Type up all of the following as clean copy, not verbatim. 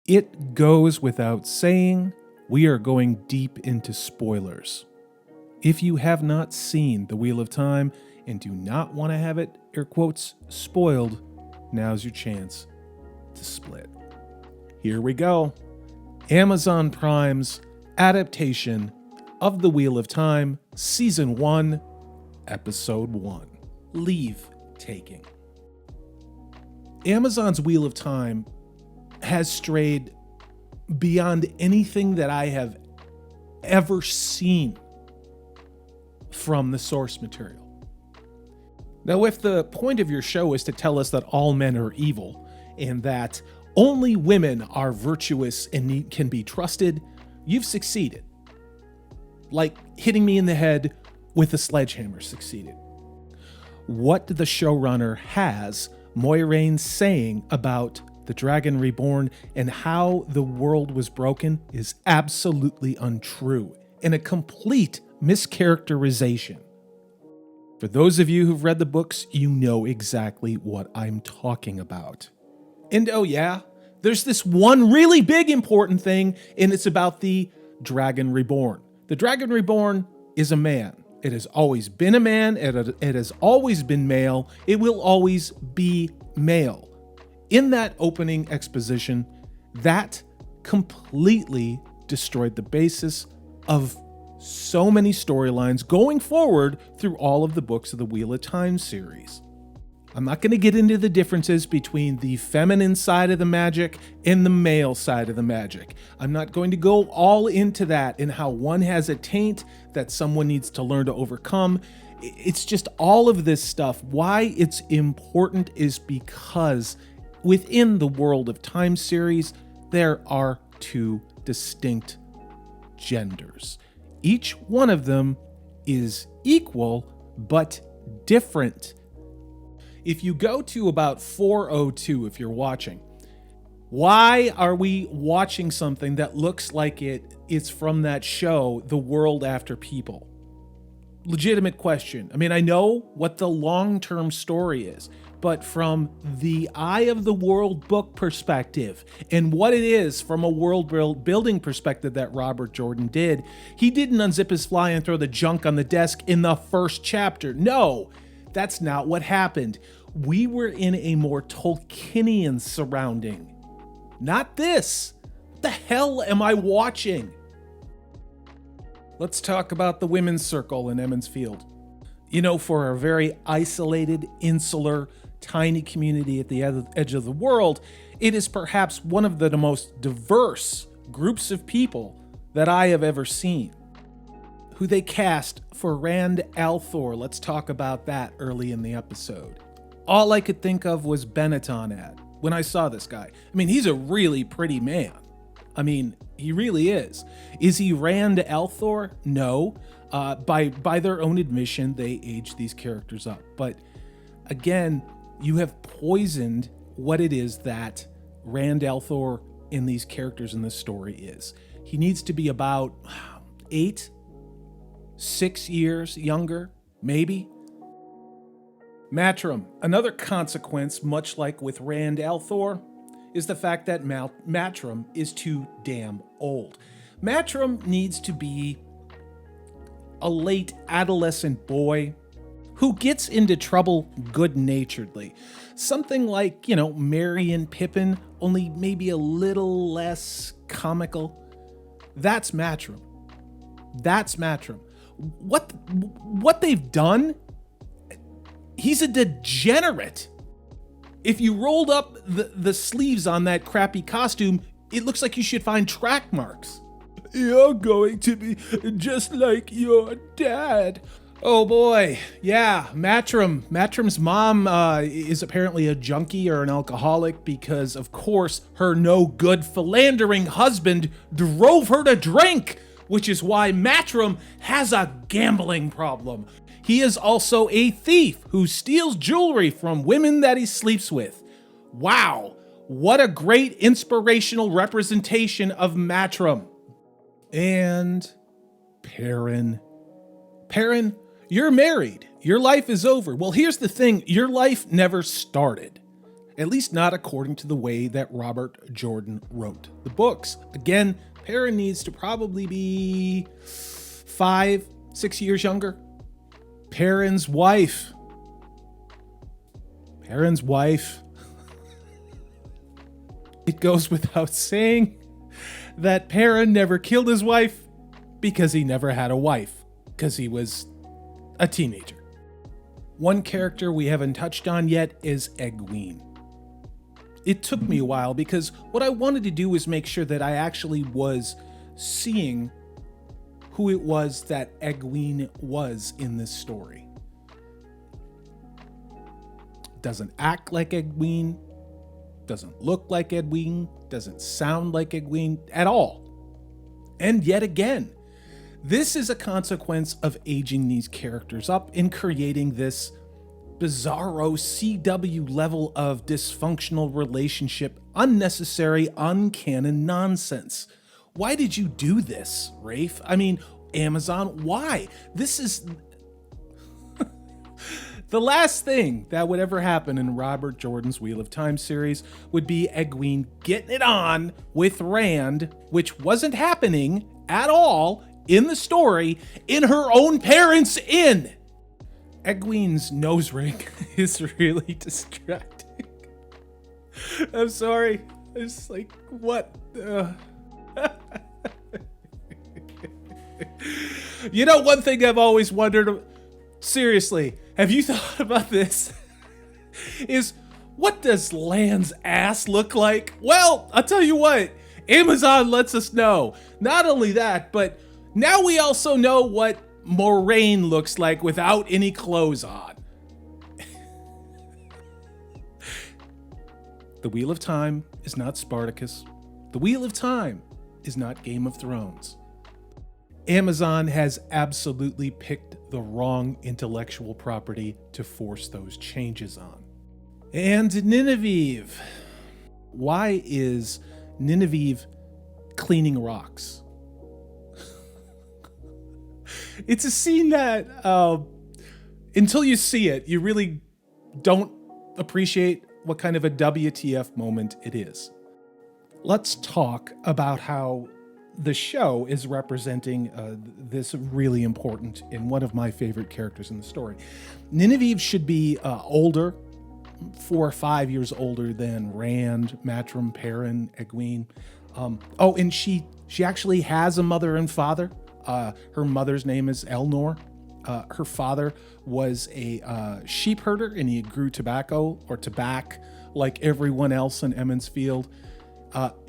It goes without saying, we are going deep into spoilers. If you have not seen The Wheel of Time and do not want to have it, air quotes, spoiled, now's your chance to split. Here we go. Amazon Prime's adaptation of The Wheel of Time, Season 1, Episode 1, Leave Taking. Amazon's Wheel of Time has strayed beyond anything that I have ever seen from the source material. Now, if the point of your show is to tell us that all men are evil and that only women are virtuous and can be trusted, you've succeeded. Like hitting me in the head with a sledgehammer succeeded. What the showrunner has Moiraine saying about the Dragon Reborn and how the world was broken is absolutely untrue and a complete mischaracterization. For those of you who've read the books, you know exactly what I'm talking about. And oh yeah, there's this one really big important thing, and it's about the Dragon Reborn. The Dragon Reborn is a man. It has always been a man. It has always been male. It will always be male. In that opening exposition, that completely destroyed the basis of so many storylines going forward through all of the books of the Wheel of Time series. I'm not going to get into the differences between the feminine side of the magic and the male side of the magic. I'm not going to go all into that and how one has a taint that someone needs to learn to overcome. It's just all of this stuff. Why it's important is because within the World of Time series, there are two distinct genders. Each one of them is equal, but different. If you go to about 402, if you're watching, why are we watching something that looks like it's from that show, The World After People? Legitimate question. I mean, I know what the long-term story is, but from the Eye of the World book perspective and what it is from a world building perspective that Robert Jordan did, he didn't unzip his fly and throw the junk on the desk in the first chapter. No, that's not what happened. We were in a more Tolkienian surrounding. Not this. What the hell am I watching? Let's talk about the women's circle in Emond's Field. You know, for a very isolated, insular, tiny community at the edge of the world, it is perhaps one of the most diverse groups of people that I have ever seen. Who they cast for Rand al'Thor, let's talk about that early in the episode. All I could think of was Benetton when I saw this guy. I mean, he's a really pretty man. I mean, he really is. Is he Rand al'Thor? No. By their own admission, they age these characters up. But again, you have poisoned what it is that Rand al'Thor in these characters in this story is. He needs to be about 6 years younger, maybe. Matrim, another consequence, much like with Rand al'Thor, is the fact that Matrim is too damn old. Matrim needs to be a late adolescent boy who gets into trouble good-naturedly. Something like, Merry and Pippin, only maybe a little less comical. That's Matrim. That's Matrim. What they've done, he's a degenerate. If you rolled up the sleeves on that crappy costume, it looks like you should find track marks. You're going to be just like your dad. Oh boy, yeah, Matrim's mom is apparently a junkie or an alcoholic because, of course, her no-good philandering husband drove her to drink, which is why Matrim has a gambling problem. He is also a thief who steals jewelry from women that he sleeps with. Wow, what a great inspirational representation of Matrim. And Perrin. Perrin, you're married. Your life is over. Well, here's the thing. Your life never started. At least not according to the way that Robert Jordan wrote the books. Again, Perrin needs to probably be 5-6 years younger. Perrin's wife. It goes without saying that Perrin never killed his wife because he never had a wife, because he was a teenager. One character we haven't touched on yet is Egwene. It took me a while because what I wanted to do was make sure that I actually was seeing who it was that Egwene was in this story. Doesn't act like Egwene, doesn't look like Egwene, doesn't sound like Egwene at all. And yet again, this is a consequence of aging these characters up and creating this bizarro CW level of dysfunctional relationship, unnecessary, uncanon nonsense. Why did you do this, Rafe? I mean, Amazon, why? This is the last thing that would ever happen in Robert Jordan's Wheel of Time series would be Egwene getting it on with Rand, which wasn't happening at all in the story, in her own parents' inn. Egwene's nose ring is really distracting. I'm sorry. It's like, what? You know, one thing I've always wondered, seriously, have you thought about this? Is what does Lan's ass look like? Well, I'll tell you what, Amazon lets us know. Not only that, but now we also know what Moraine looks like without any clothes on. The Wheel of Time is not Spartacus. The Wheel of Time is not Game of Thrones. Amazon has absolutely picked the wrong intellectual property to force those changes on. And Nynaeve. Why is Nynaeve cleaning rocks? It's a scene that, until you see it, you really don't appreciate what kind of a WTF moment it is. Let's talk about how the show is representing this really important and one of my favorite characters in the story. Nynaeve should be older, 4 or 5 years older than Rand, Matrim, Perrin, Egwene. And she actually has a mother and father. Her mother's name is Elnor. Her father was a sheep herder, and he grew tobacco or tobacco like everyone else in Emond's Field.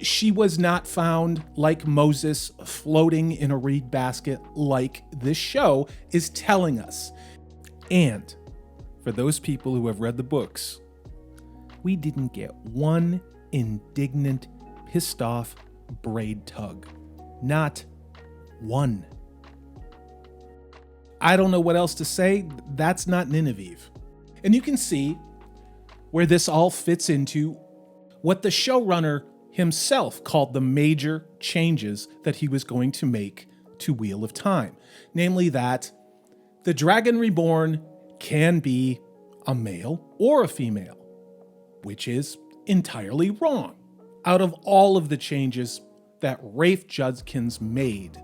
She was not found like Moses floating in a reed basket like this show is telling us. And for those people who have read the books, we didn't get one indignant, pissed off braid tug. Not one. I don't know what else to say. That's not Nynaeve. And you can see where this all fits into what the showrunner himself called the major changes that he was going to make to Wheel of Time. Namely that the Dragon Reborn can be a male or a female, which is entirely wrong. Out of all of the changes that Rafe Judkins made,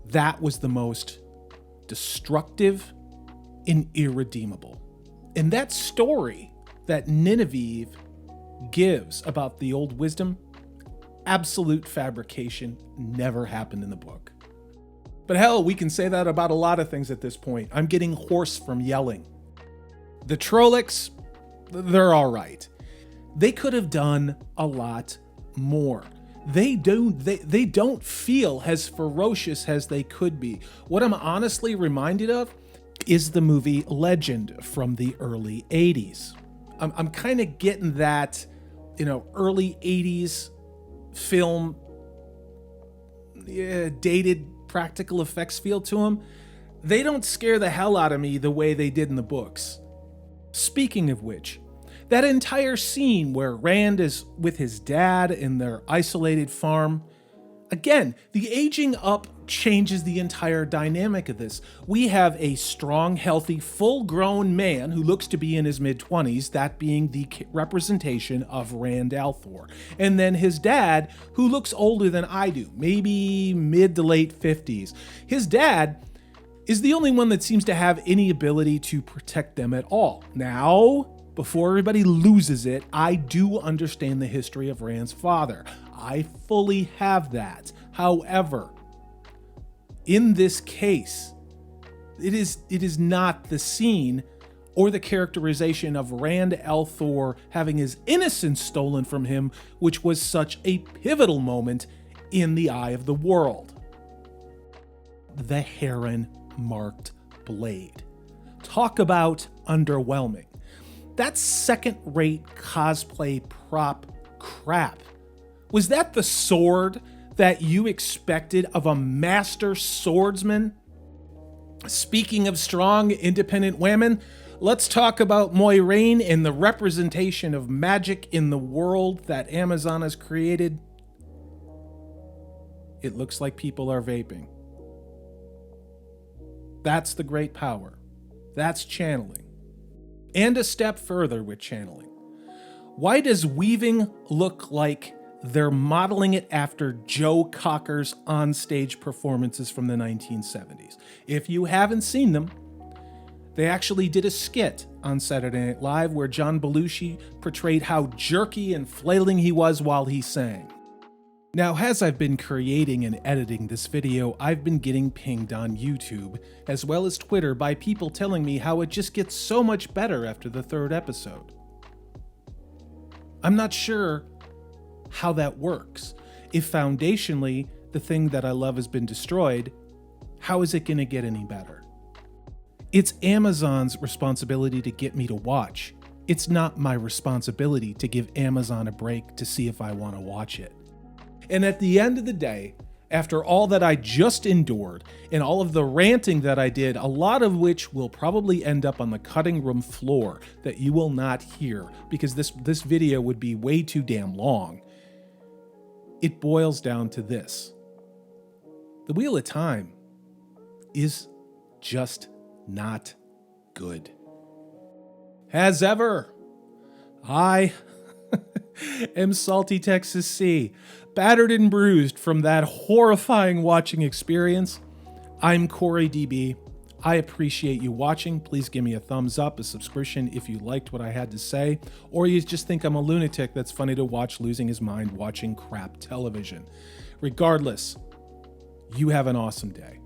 that was the most destructive and irredeemable. And that story that Nynaeve gives about the old wisdom, absolute fabrication, never happened in the book. But hell, we can say that about a lot of things at this point. I'm getting hoarse from yelling. The Trollocs, they're all right. They could have done a lot more. They don't feel as ferocious as they could be. What I'm honestly reminded of is the movie Legend from the early 80s. I'm kind of getting that, early 80s film, dated practical effects feel to them. They don't scare the hell out of me the way they did in the books. Speaking of which, that entire scene where Rand is with his dad in their isolated farm, again, the aging up changes the entire dynamic of this. We have a strong, healthy, full-grown man who looks to be in his mid-20s, that being the representation of Rand al'Thor. And then his dad, who looks older than I do, maybe mid to late 50s. His dad is the only one that seems to have any ability to protect them at all. Now, before everybody loses it, I do understand the history of Rand's father. I fully have that. However, in this case, it is not the scene or the characterization of Rand al'Thor having his innocence stolen from him, which was such a pivotal moment in the eye of the world. The heron-marked blade. Talk about underwhelming. That's second-rate cosplay prop crap. Was that the sword that you expected of a master swordsman? Speaking of strong, independent women, let's talk about Moiraine and the representation of magic in the world that Amazon has created. It looks like people are vaping. That's the great power. That's channeling. And a step further with channeling. Why does weaving look like they're modeling it after Joe Cocker's onstage performances from the 1970s? If you haven't seen them, they actually did a skit on Saturday Night Live where John Belushi portrayed how jerky and flailing he was while he sang. Now, as I've been creating and editing this video, I've been getting pinged on YouTube, as well as Twitter, by people telling me how it just gets so much better after the third episode. I'm not sure how that works. If foundationally the thing that I love has been destroyed, how is it going to get any better? It's Amazon's responsibility to get me to watch. It's not my responsibility to give Amazon a break to see if I want to watch it. And at the end of the day, after all that I just endured and all of the ranting that I did, a lot of which will probably end up on the cutting room floor that you will not hear because this video would be way too damn long, it boils down to this. The Wheel of Time is just not good. As ever, I am Salty Texas C, battered and bruised from that horrifying watching experience. I'm Corey DB. I appreciate you watching. Please give me a thumbs up, a subscription if you liked what I had to say, or you just think I'm a lunatic that's funny to watch losing his mind watching crap television. Regardless, you have an awesome day.